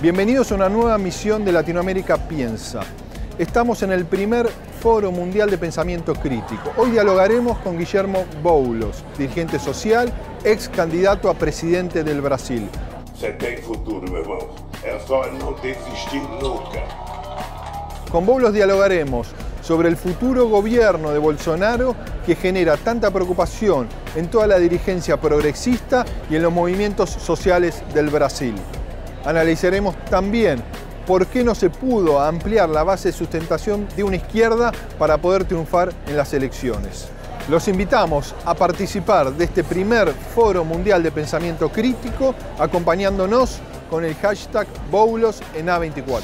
Bienvenidos a una nueva misión de Latinoamérica Piensa. Estamos en el primer Foro Mundial de Pensamiento Crítico. Hoy dialogaremos con Guillermo Boulos, dirigente social, ex candidato a presidente del Brasil. Você tem futuro, meu irmão. É só não desistir nunca. Con Boulos dialogaremos sobre el futuro gobierno de Bolsonaro que genera tanta preocupación en toda la dirigencia progresista y en los movimientos sociales del Brasil. Analizaremos también por qué no se pudo ampliar la base de sustentación de una izquierda para poder triunfar en las elecciones. Los invitamos a participar de este primer Foro Mundial de Pensamiento Crítico acompañándonos con el hashtag Boulos en A24.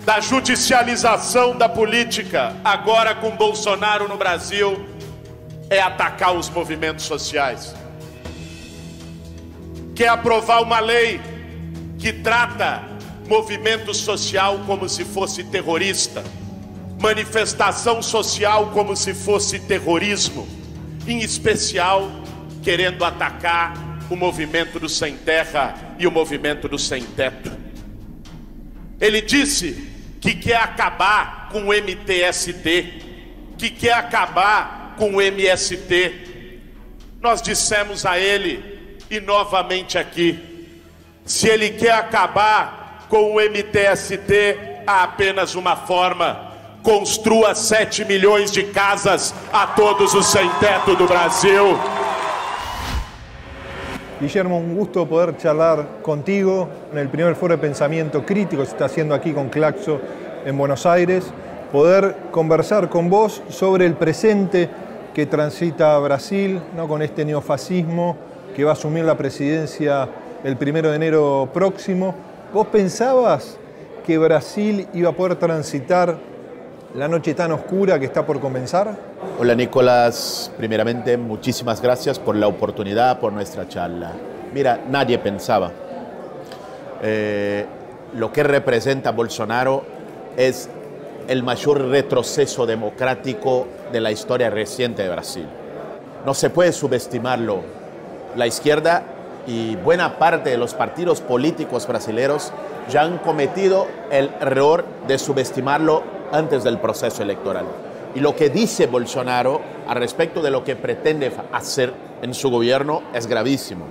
Da judicialização da política, agora com Bolsonaro no Brasil, é atacar os movimentos sociais. Quer aprovar uma lei que trata movimento social como se fosse terrorista, manifestação social como se fosse terrorismo, em especial querendo atacar o movimento do sem terra e o movimento do sem teto. Ele disse que quer acabar com o MTST, que quer acabar com o MST. Nós dissemos a ele, e novamente aqui, se ele quer acabar com o MTST, há apenas uma forma: construa 7 milhões de casas a todos os sem-teto do Brasil. Guillermo, un gusto poder charlar contigo en el primer foro de pensamiento crítico que se está haciendo aquí con Claxo en Buenos Aires, poder conversar con vos sobre el presente que transita Brasil, ¿no? Con este neofascismo que va a asumir la presidencia el 1 de enero próximo. ¿Vos pensabas que Brasil iba a poder transitar la noche tan oscura que está por comenzar? Hola Nicolás, primeramente muchísimas gracias por la oportunidad, por nuestra charla. Mira, nadie pensaba. Lo que representa Bolsonaro es el mayor retroceso democrático de la historia reciente de Brasil. No se puede subestimarlo. La izquierda y buena parte de los partidos políticos brasileños ya han cometido el error de subestimarlo antes del proceso electoral. Y lo que dice Bolsonaro al respecto de lo que pretende hacer en su gobierno es gravísimo.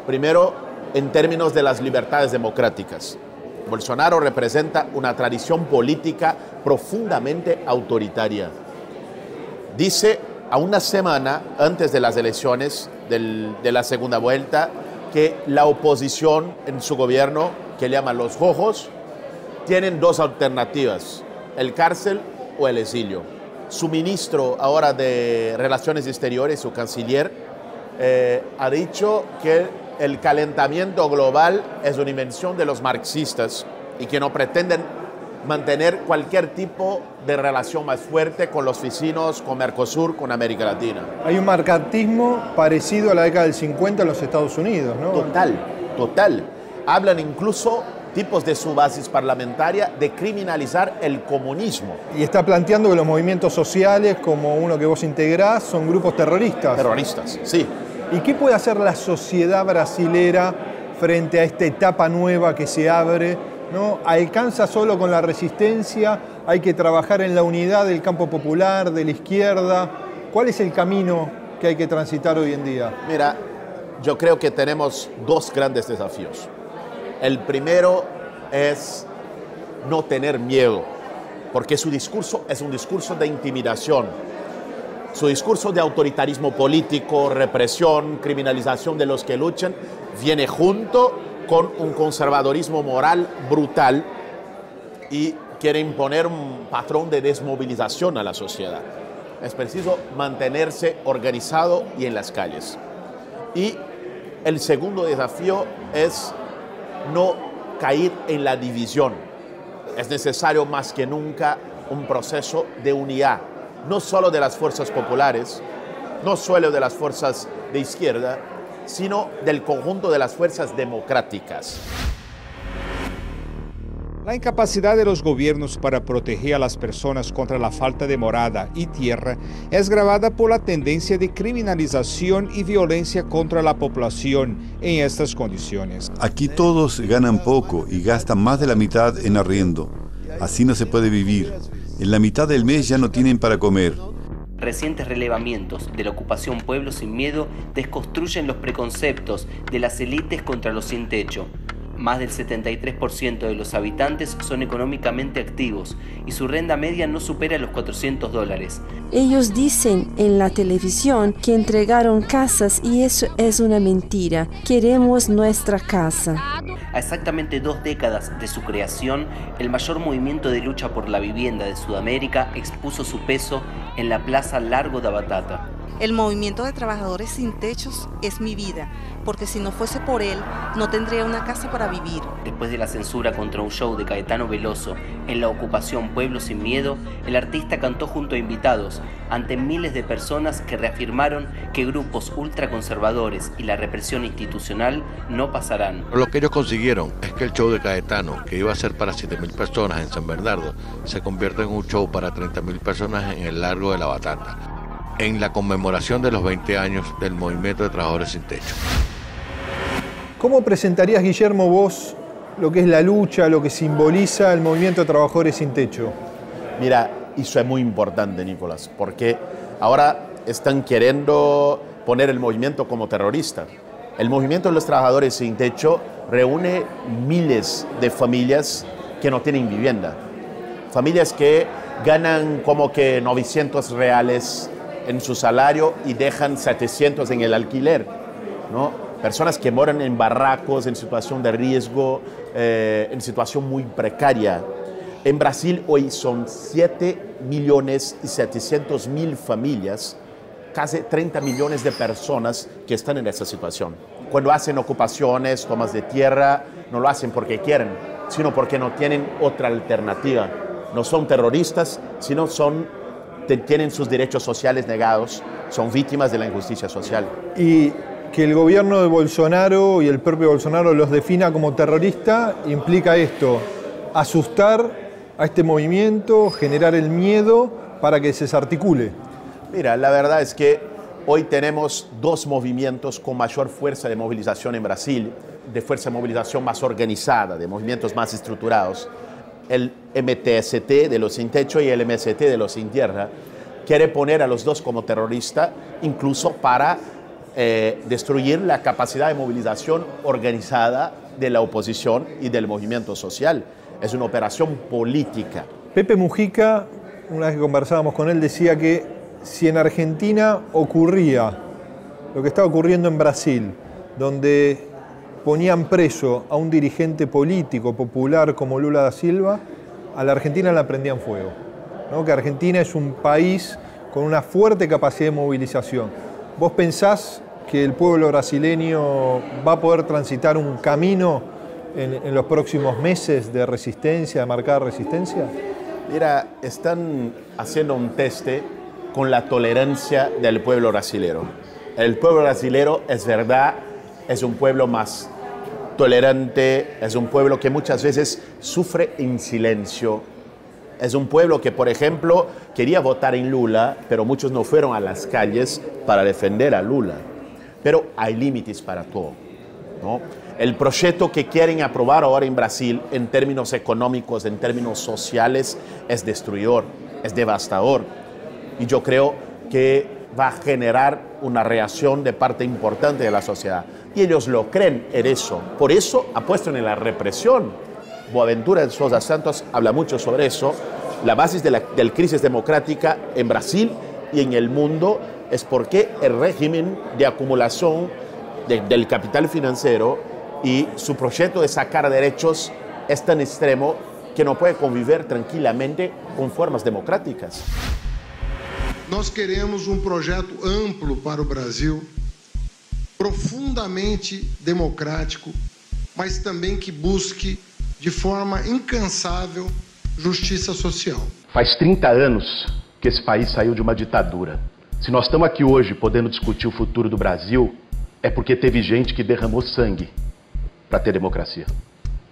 Primero, en términos de las libertades democráticas. Bolsonaro representa una tradición política profundamente autoritaria. Dice a una semana antes de las elecciones de la segunda vuelta que la oposición en su gobierno, que llaman los rojos, tienen dos alternativas: el cárcel o el exilio. Su ministro ahora de Relaciones Exteriores, su canciller, ha dicho que el calentamiento global es una invención de los marxistas y que no pretenden mantener cualquier tipo de relación más fuerte con los vecinos, con Mercosur, con América Latina. Hay un marxismo parecido a la década del 50 en los Estados Unidos, ¿no? Total. Hablan incluso tipos de su base parlamentaria de criminalizar el comunismo. Y está planteando que los movimientos sociales, como uno que vos integrás, son grupos terroristas. Terroristas, sí. ¿Y qué puede hacer la sociedad brasilera frente a esta etapa nueva que se abre, ¿no? ¿Alcanza solo con la resistencia? ¿Hay que trabajar en la unidad del campo popular, de la izquierda? ¿Cuál es el camino que hay que transitar hoy en día? Mira, yo creo que tenemos dos grandes desafíos. El primero es no tener miedo, porque su discurso es un discurso de intimidación. Su discurso de autoritarismo político, represión, criminalización de los que luchan, viene junto con un conservadorismo moral brutal y quiere imponer un patrón de desmovilización a la sociedad. Es preciso mantenerse organizado y en las calles. Y el segundo desafío es no caer en la división. Es necesario más que nunca un proceso de unidad, no solo de las fuerzas populares, no solo de las fuerzas de izquierda, sino del conjunto de las fuerzas democráticas. La incapacidad de los gobiernos para proteger a las personas contra la falta de morada y tierra es agravada por la tendencia de criminalización y violencia contra la población en estas condiciones. Aquí todos ganan poco y gastan más de la mitad en arriendo. Así no se puede vivir. En la mitad del mes ya no tienen para comer. Recientes relevamientos de la ocupación Pueblo Sin Miedo desconstruyen los preconceptos de las élites contra los sin techo. Más del 73% de los habitantes son económicamente activos y su renta media no supera los $400. Ellos dicen en la televisión que entregaron casas y eso es una mentira. Queremos nuestra casa. A exactamente 2 décadas de su creación, el mayor movimiento de lucha por la vivienda de Sudamérica expuso su peso en la Plaza Largo da Batata. El movimiento de trabajadores sin techos es mi vida, porque si no fuese por él, no tendría una casa para vivir. Después de la censura contra un show de Caetano Veloso en la ocupación Pueblo Sin Miedo, el artista cantó junto a invitados ante miles de personas que reafirmaron que grupos ultraconservadores y la represión institucional no pasarán. Lo que ellos consiguieron es que el show de Caetano, que iba a ser para 7.000 personas en San Bernardo, se convierta en un show para 30.000 personas en el Largo de la Batata, en la conmemoración de los 20 años del movimiento de trabajadores sin techo. ¿Cómo presentarías, Guillermo, vos lo que es la lucha, lo que simboliza el movimiento de trabajadores sin techo? Mira, eso es muy importante, Nicolás, porque ahora están queriendo poner el movimiento como terrorista. El movimiento de los trabajadores sin techo reúne miles de familias que no tienen vivienda. Familias que ganan como que 900 reales en su salario y dejan 700 en el alquiler, ¿no? Personas que moran en barracos, en situación de riesgo, en situación muy precaria. En Brasil hoy son 7.700.000 familias, casi 30 millones de personas que están en esa situación. Cuando hacen ocupaciones, tomas de tierra, no lo hacen porque quieren, sino porque no tienen otra alternativa. No son terroristas, sino tienen sus derechos sociales negados, son víctimas de la injusticia social. Y que el gobierno de Bolsonaro y el propio Bolsonaro los defina como terrorista implica esto, asustar a este movimiento, generar el miedo para que se desarticule. Mira, la verdad es que hoy tenemos 2 movimientos con mayor fuerza de movilización en Brasil, de fuerza de movilización más organizada, de movimientos más estructurados. El MTST de los sin techo y el MST de los sin tierra quiere poner a los 2 como terroristas, incluso para destruir la capacidad de movilización organizada de la oposición y del movimiento social. Es una operación política. Pepe Mujica, una vez que conversábamos con él, decía que si en Argentina ocurría lo que está ocurriendo en Brasil, donde ponían preso a un dirigente político popular como Lula da Silva, a la Argentina la prendían fuego, ¿no? Que Argentina es un país con una fuerte capacidad de movilización. ¿Vos pensás que el pueblo brasileño va a poder transitar un camino en los próximos meses de resistencia, de marcada resistencia? Mira, están haciendo un teste con la tolerancia del pueblo brasilero. El pueblo brasilero, es verdad, es un pueblo más tolerante, es un pueblo que muchas veces sufre en silencio. Es un pueblo que, por ejemplo, quería votar en Lula, pero muchos no fueron a las calles para defender a Lula. Pero hay límites para todo, ¿no? El proyecto que quieren aprobar ahora en Brasil, en términos económicos, en términos sociales, es destruidor, es devastador. Y yo creo que va a generar una reacción de parte importante de la sociedad. Y ellos lo creen en eso. Por eso apuestan en la represión. Boaventura de Sousa Santos habla mucho sobre eso. La base de la crisis democrática en Brasil y en el mundo es porque el régimen de acumulación del capital financiero y su proyecto de sacar derechos es tan extremo que no puede convivir tranquilamente con formas democráticas. Nós queremos projeto amplo para o Brasil, profundamente democrático, mas também que busque de forma incansável justiça social. Faz 30 anos que esse país saiu de uma ditadura. Se nós estamos aqui hoje podendo discutir o futuro do Brasil, é porque teve gente que derramou sangue para ter democracia.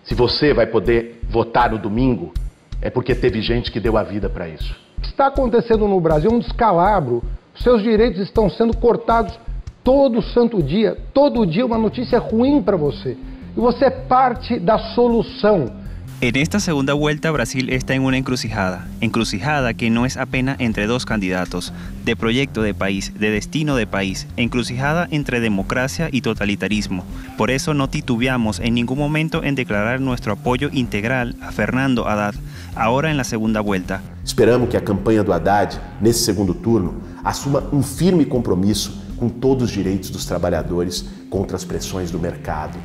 Se você vai poder votar no domingo, é porque teve gente que deu a vida para isso. O que está acontecendo no Brasil é um descalabro. Seus direitos estão sendo cortados todo santo dia. Todo dia uma notícia ruim para você. Y você es parte da solución. En esta segunda vuelta, Brasil está en una encrucijada que no es apenas entre dos candidatos, de proyecto de país, de destino de país, encrucijada entre democracia y totalitarismo. Por eso no titubeamos en ningún momento en declarar nuestro apoyo integral a Fernando Haddad, ahora en la segunda vuelta. Esperamos que a campanha do Haddad, nesse segundo turno, assuma firme compromisso com todos os direitos dos trabalhadores contra as pressões do mercado,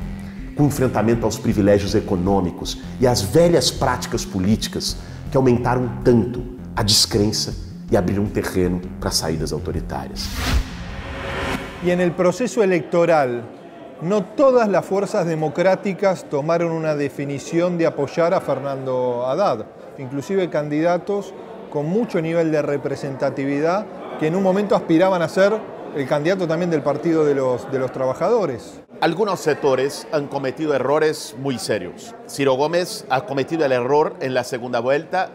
com enfrentamento aos privilégios econômicos e às velhas práticas políticas que aumentaram tanto a descrença e abriram terreno para saídas autoritárias. Y en el proceso electoral, no todas las fuerzas democráticas tomaron una definición de apoyar a Fernando Haddad, inclusive candidatos con mucho nivel de representatividad que en un momento aspiraban a ser el candidato también del Partido de los Trabajadores. Algunos sectores han cometido errores muy serios. Ciro Gómez ha cometido el error en la segunda vuelta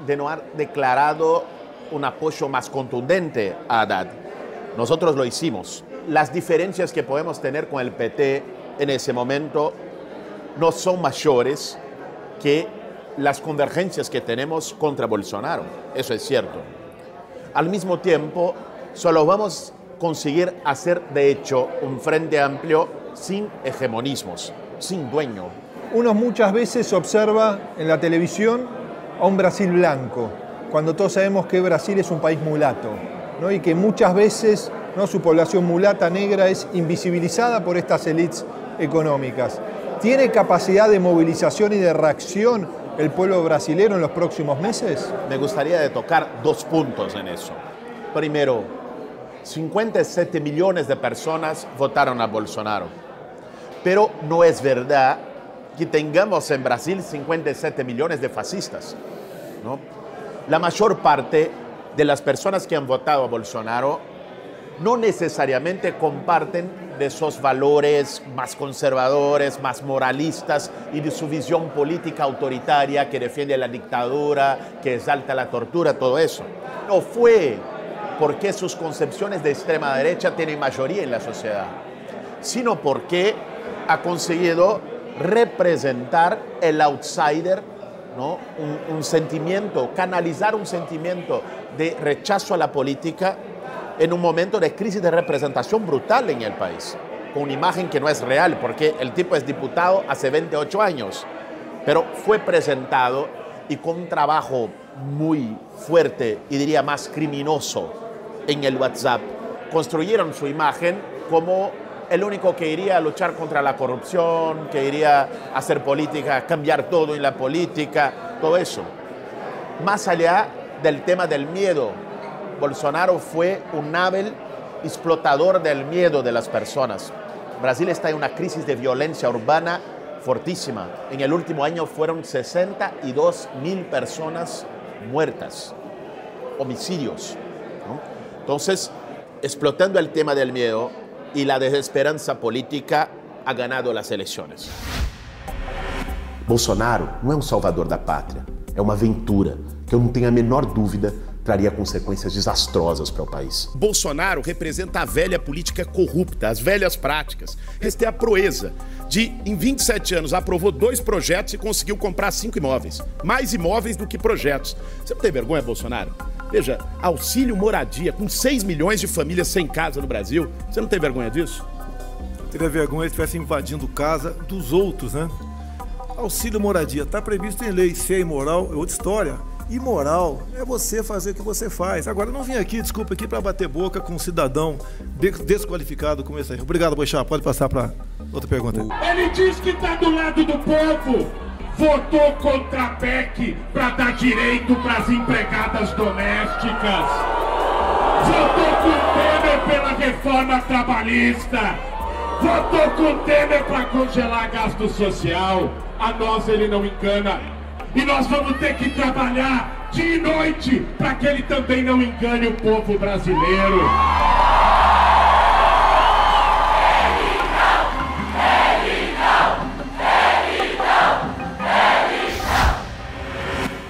de no haber declarado un apoyo más contundente a Haddad. Nosotros lo hicimos. Las diferencias que podemos tener con el PT en ese momento no son mayores que las convergencias que tenemos contra Bolsonaro. Eso es cierto. Al mismo tiempo, solo vamos a conseguir hacer, de hecho, un frente amplio sin hegemonismos, sin dueño. Uno muchas veces observa en la televisión a un Brasil blanco, cuando todos sabemos que Brasil es un país mulato, ¿no? Y que muchas veces, ¿no?, su población mulata negra es invisibilizada por estas élites económicas. ¿Tiene capacidad de movilización y de reacción el pueblo brasilero en los próximos meses? Me gustaría tocar dos puntos en eso. Primero, 57 millones de personas votaron a Bolsonaro. Pero no es verdad que tengamos en Brasil 57 millones de fascistas, ¿no? La mayor parte de las personas que han votado a Bolsonaro no necesariamente comparten de esos valores más conservadores, más moralistas y de su visión política autoritaria que defiende la dictadura, que exalta la tortura, todo eso. No fue porque sus concepciones de extrema derecha tienen mayoría en la sociedad, sino porque ha conseguido representar el outsider, ¿no? Un sentimiento, canalizar un sentimiento de rechazo a la política en un momento de crisis de representación brutal en el país, con una imagen que no es real, porque el tipo es diputado hace 28 años, pero fue presentado y con un trabajo muy fuerte y diría más criminoso en el WhatsApp, construyeron su imagen como el único que iría a luchar contra la corrupción, que iría a hacer política, cambiar todo en la política, todo eso. Más allá del tema del miedo, Bolsonaro fue un hábil explotador del miedo de las personas. Brasil está en una crisis de violencia urbana fortísima. En el último año fueron 62.000 personas muertas, homicidios, ¿no? Entonces, explotando el tema del miedo y la desesperanza política, ha ganado las elecciones. Bolsonaro não é um salvador da pátria, é uma aventura que eu não tenho a menor dúvida traria consequências desastrosas para o país. Bolsonaro representa a velha política corrupta, as velhas práticas. Esta é a proeza de, em 27 anos, aprovou 2 projetos e conseguiu comprar 5 imóveis. Mais imóveis do que projetos. Você não tem vergonha, Bolsonaro? Veja, auxílio moradia, com 6 milhões de famílias sem casa no Brasil. Você não tem vergonha disso? Teria vergonha se estivesse invadindo casa dos outros, né? Auxílio moradia, está previsto em lei. Se é imoral, é outra história. Imoral é você fazer o que você faz. Agora, eu não vim aqui, desculpa, aqui para bater boca com um cidadão desqualificado como esse aí. Obrigado, Boixá. Pode passar para outra pergunta. Ele diz que está do lado do povo. Votou contra a PEC para dar direito para as empregadas domésticas. Votou com o Temer pela reforma trabalhista. Votou com o Temer para congelar gasto social. A nós ele não engana. E nós vamos ter que trabalhar dia e noite para que ele também não engane o povo brasileiro.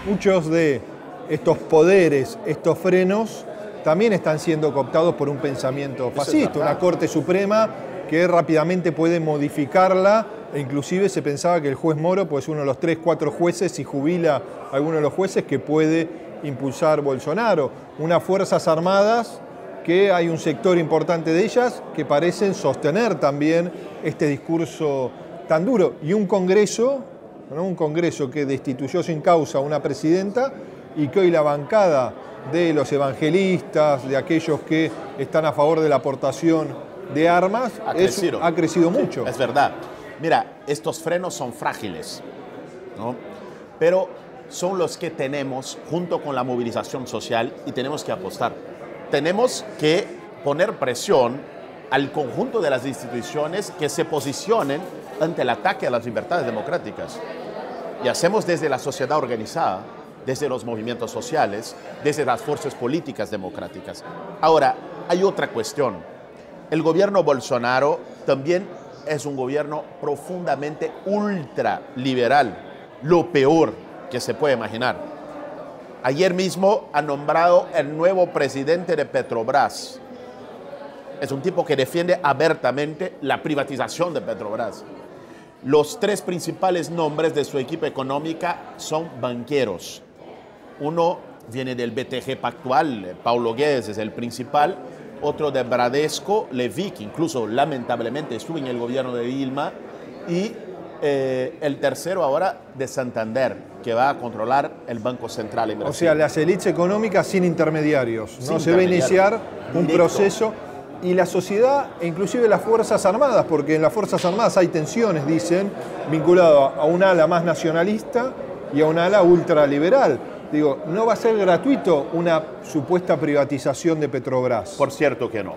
Muchos de estos poderes, estos frenos, también están siendo cooptados por un pensamiento fascista, una Corte Suprema que rápidamente puede modificarla, e inclusive se pensaba que el juez Moro, pues uno de los 3, 4 jueces, si jubila a alguno de los jueces, que puede impulsar Bolsonaro. Unas Fuerzas Armadas que hay un sector importante de ellas que parecen sostener también este discurso tan duro, y un Congreso, ¿no? Un Congreso que destituyó sin causa a una presidenta y que hoy la bancada de los evangelistas, de aquellos que están a favor de la aportación de armas, ha crecido mucho. Es verdad. Mira, estos frenos son frágiles, ¿no? Pero son los que tenemos junto con la movilización social y tenemos que apostar. Tenemos que poner presión al conjunto de las instituciones que se posicionen ante el ataque a las libertades democráticas. Y hacemos desde la sociedad organizada, desde los movimientos sociales, desde las fuerzas políticas democráticas. Ahora, hay otra cuestión. El gobierno Bolsonaro también es un gobierno profundamente ultraliberal, lo peor que se puede imaginar. Ayer mismo ha nombrado el nuevo presidente de Petrobras. Es un tipo que defiende abiertamente la privatización de Petrobras. Los 3 principales nombres de su equipo económica son banqueros. Uno viene del BTG Pactual, Paulo Guedes es el principal. Otro de Bradesco, Levi, que incluso lamentablemente estuvo en el gobierno de Dilma. Y el tercero ahora de Santander, que va a controlar el Banco Central en Brasil. O sea, las élites económicas sin intermediarios. No se va a iniciar un proceso. Y la sociedad, e inclusive las Fuerzas Armadas, porque en las Fuerzas Armadas hay tensiones, dicen, vinculado a un ala más nacionalista y a un ala ultraliberal. Digo, ¿no va a ser gratuito una supuesta privatización de Petrobras? Por cierto que no.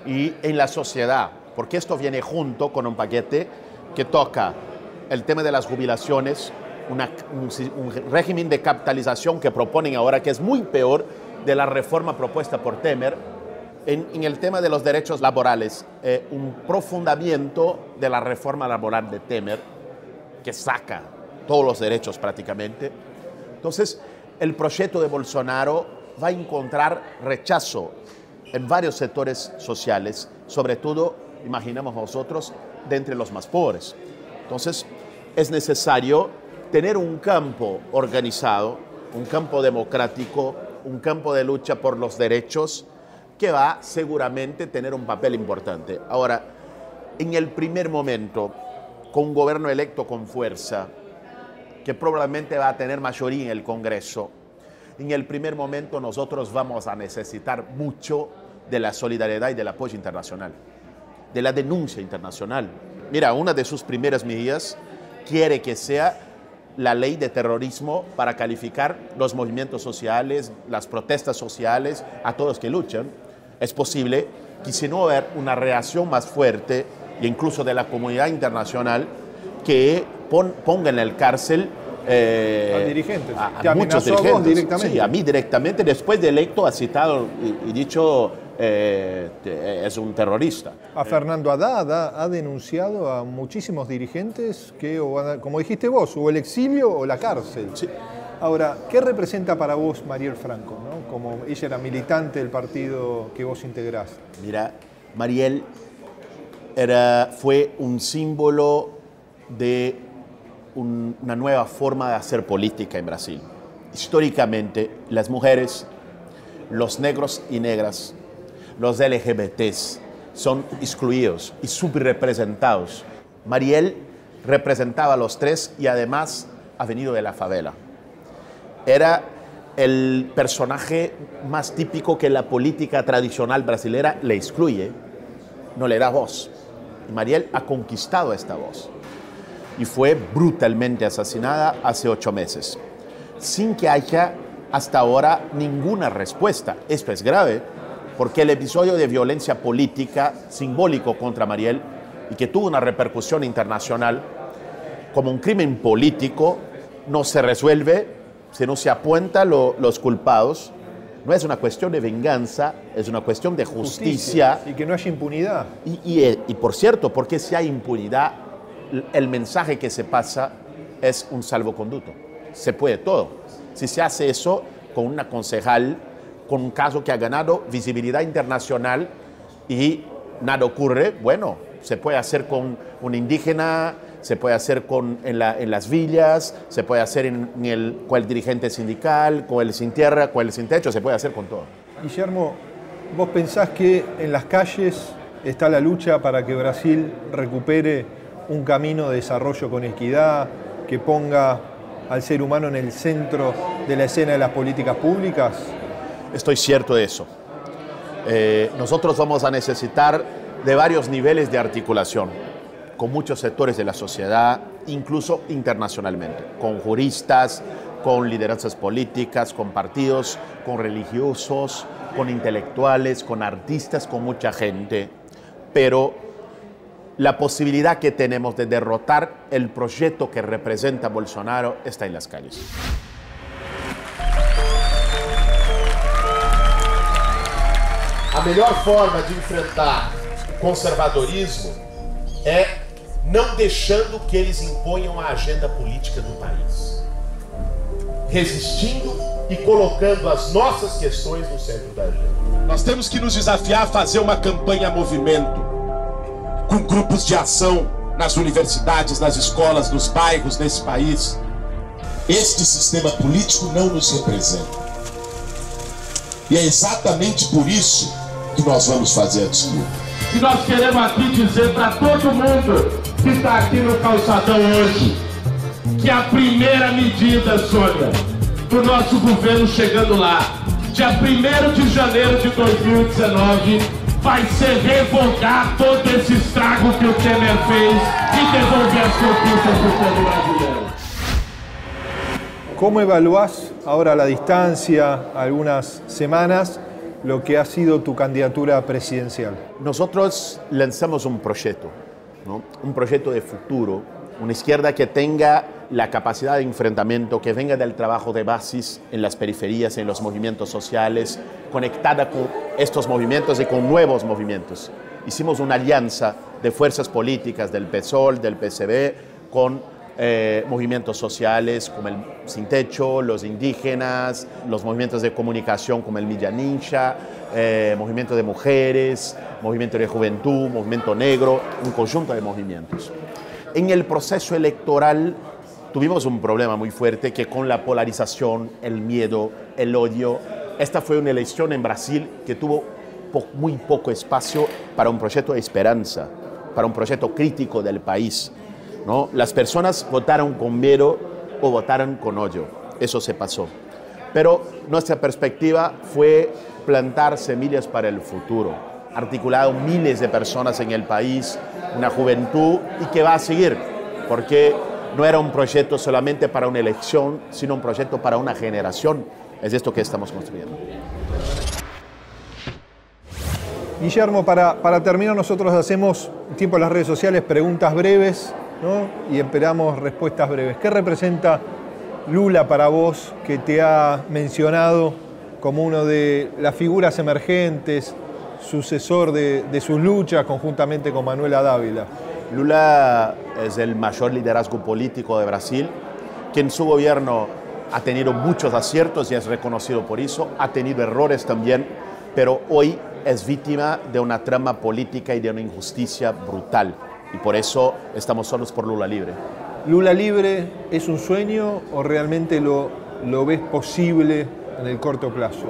Y en la sociedad, porque esto viene junto con un paquete que toca el tema de las jubilaciones, un régimen de capitalización que proponen ahora, que es muy peor de la reforma propuesta por Temer. En el tema de los derechos laborales, un profundamiento de la reforma laboral de Temer, que saca todos los derechos prácticamente. Entonces, el proyecto de Bolsonaro va a encontrar rechazo en varios sectores sociales, sobre todo, imaginamos nosotros, de entre los más pobres. Entonces, es necesario tener un campo organizado, un campo democrático, un campo de lucha por los derechos, que va seguramente a tener un papel importante. Ahora, en el primer momento, con un gobierno electo con fuerza, que probablemente va a tener mayoría en el Congreso, en el primer momento nosotros vamos a necesitar mucho de la solidaridad y del apoyo internacional, de la denuncia internacional. Mira, una de sus primeras medidas quiere que sea la ley de terrorismo para calificar los movimientos sociales, las protestas sociales, a todos que luchan. Es posible que si no haber una reacción más fuerte, e incluso de la comunidad internacional, que ponga en el cárcel a dirigentes, a muchos dirigentes. A vos directamente. Sí, a mí directamente, después de electo ha citado y dicho es un terrorista. A Fernando Haddad ha denunciado a muchísimos dirigentes que, como dijiste vos, o el exilio o la cárcel. Sí. Ahora, ¿qué representa para vos Mariel Franco, ¿no? Como ella era militante del partido que vos integrás? Mira, Mariel fue un símbolo de una nueva forma de hacer política en Brasil. Históricamente, las mujeres, los negros y negras, los LGBTs son excluidos y subrepresentados. Mariel representaba a los 3 y además ha venido de la favela. Era el personaje más típico que la política tradicional brasilera le excluye, no le da voz. Y Mariel ha conquistado esta voz y fue brutalmente asesinada hace 8 meses, sin que haya hasta ahora ninguna respuesta. Esto es grave porque el episodio de violencia política simbólico contra Mariel y que tuvo una repercusión internacional como un crimen político no se resuelve si no se apunta los culpados, no es una cuestión de venganza, es una cuestión de justicia. Y que no haya impunidad. Y por cierto, porque si hay impunidad, el mensaje que se pasa es un salvoconducto. Se puede todo. Si se hace eso con una concejal, con un caso que ha ganado visibilidad internacional y nada ocurre, bueno, se puede hacer con un indígena, se puede hacer en las villas, se puede hacer con el dirigente sindical, con el sin tierra, con el sin techo, se puede hacer con todo. Guillermo, ¿vos pensás que en las calles está la lucha para que Brasil recupere un camino de desarrollo con equidad, que ponga al ser humano en el centro de la escena de las políticas públicas? Estoy cierto de eso. Nosotros vamos a necesitar de varios niveles de articulación con muchos sectores de la sociedad, incluso internacionalmente, con juristas, con lideranzas políticas, con partidos, con religiosos, con intelectuales, con artistas, con mucha gente. Pero la posibilidad que tenemos de derrotar el proyecto que representa Bolsonaro está en las calles. A melhor forma de enfrentar o conservadorismo é não deixando que eles imponham a agenda política do país. Resistindo e colocando as nossas questões no centro da agenda. Nós temos que nos desafiar a fazer uma campanha movimento, com grupos de ação nas universidades, nas escolas, nos bairros desse país. Este sistema político não nos representa. E é exatamente por isso que nós vamos fazer a disputa. E nós queremos aqui dizer para todo mundo que está aqui no calçadão hoje que a primeira medida, Sônia, do nosso governo chegando lá, dia 1º de janeiro de 2019, vai ser revogar todo esse estrago que o Temer fez e devolver as conquistas do povo brasileiro. ¿Cómo evaluás ahora a la distancia, algunas semanas, lo que ha sido tu candidatura presidencial? Nosotros lanzamos un proyecto, ¿no? Un proyecto de futuro, una izquierda que tenga la capacidad de enfrentamiento, que venga del trabajo de bases en las periferias, en los movimientos sociales, conectada con estos movimientos y con nuevos movimientos. Hicimos una alianza de fuerzas políticas del PSOL, del PCB, con movimientos sociales como el Sin Techo, los indígenas, los movimientos de comunicación como el Milla Ninja, movimiento de mujeres, movimiento de juventud, movimiento negro, un conjunto de movimientos. En el proceso electoral tuvimos un problema muy fuerte que con la polarización, el miedo, el odio, esta fue una elección en Brasil que tuvo muy poco espacio para un proyecto de esperanza, para un proyecto crítico del país, ¿no? Las personas votaron con miedo o votaron con odio, eso se pasó. Pero nuestra perspectiva fue plantar semillas para el futuro, articulado miles de personas en el país, una juventud y que va a seguir, porque no era un proyecto solamente para una elección, sino un proyecto para una generación. Es esto que estamos construyendo. Guillermo, para terminar, nosotros hacemos tiempo en las redes sociales preguntas breves, ¿no? Y esperamos respuestas breves. ¿Qué representa Lula para vos, que te ha mencionado como uno de las figuras emergentes, sucesor de sus luchas conjuntamente con Manuela Dávila? Lula es el mayor liderazgo político de Brasil, que en su gobierno ha tenido muchos aciertos y es reconocido por eso, ha tenido errores también, pero hoy es víctima de una trama política y de una injusticia brutal. Y por eso estamos solos por Lula libre. ¿Lula libre es un sueño o realmente lo ves posible en el corto plazo?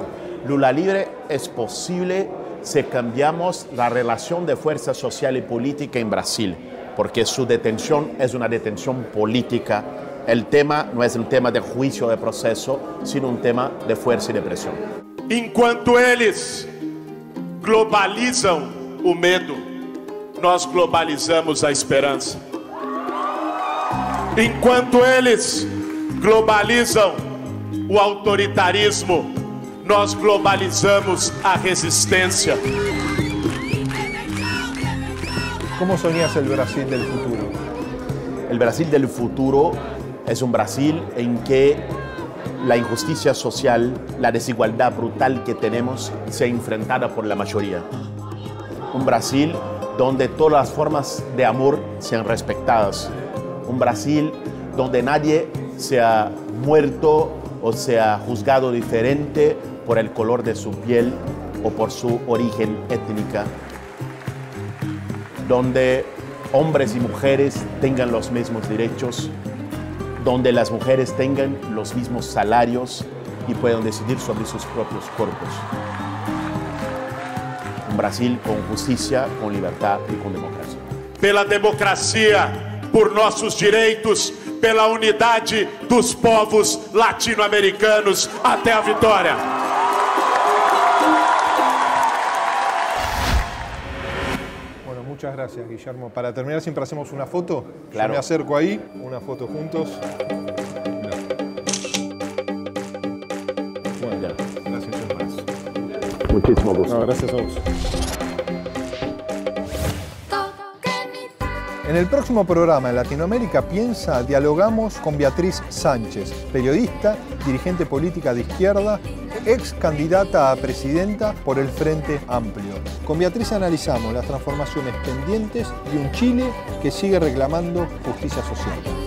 Lula libre es posible si cambiamos la relación de fuerza social y política en Brasil, porque su detención es una detención política. El tema no es un tema de juicio de proceso, sino un tema de fuerza y de presión. Enquanto eles globalizam o medo, nós globalizamos a esperança. Enquanto eles globalizam o autoritarismo, nós globalizamos a resistência. ¿Cómo soñás el Brasil del futuro? El Brasil del futuro es un Brasil en que la injusticia social, la desigualdad brutal que tenemos, sea enfrentada por la mayoría. Un Brasil donde todas las formas de amor sean respetadas. Un Brasil donde nadie sea muerto o sea juzgado diferente por el color de su piel o por su origen étnica. Donde hombres y mujeres tengan los mismos derechos, donde las mujeres tengan los mismos salarios y puedan decidir sobre sus propios cuerpos. Un Brasil con justicia, con libertad y con democracia. Pela democracia, por nossos direitos, pela unidade dos povos latino-americanos, até a vitória. Bueno, muchas gracias, Guillermo. Para terminar, siempre hacemos una foto. Claro. Yo me acerco ahí, una foto juntos. Bueno, gracias, hermanos. Muchísimo gusto. No, gracias a vos. En el próximo programa, en Latinoamérica Piensa, dialogamos con Beatriz Sánchez, periodista, dirigente política de izquierda, ex candidata a presidenta por el Frente Amplio. Con Beatriz analizamos las transformaciones pendientes de un Chile que sigue reclamando justicia social.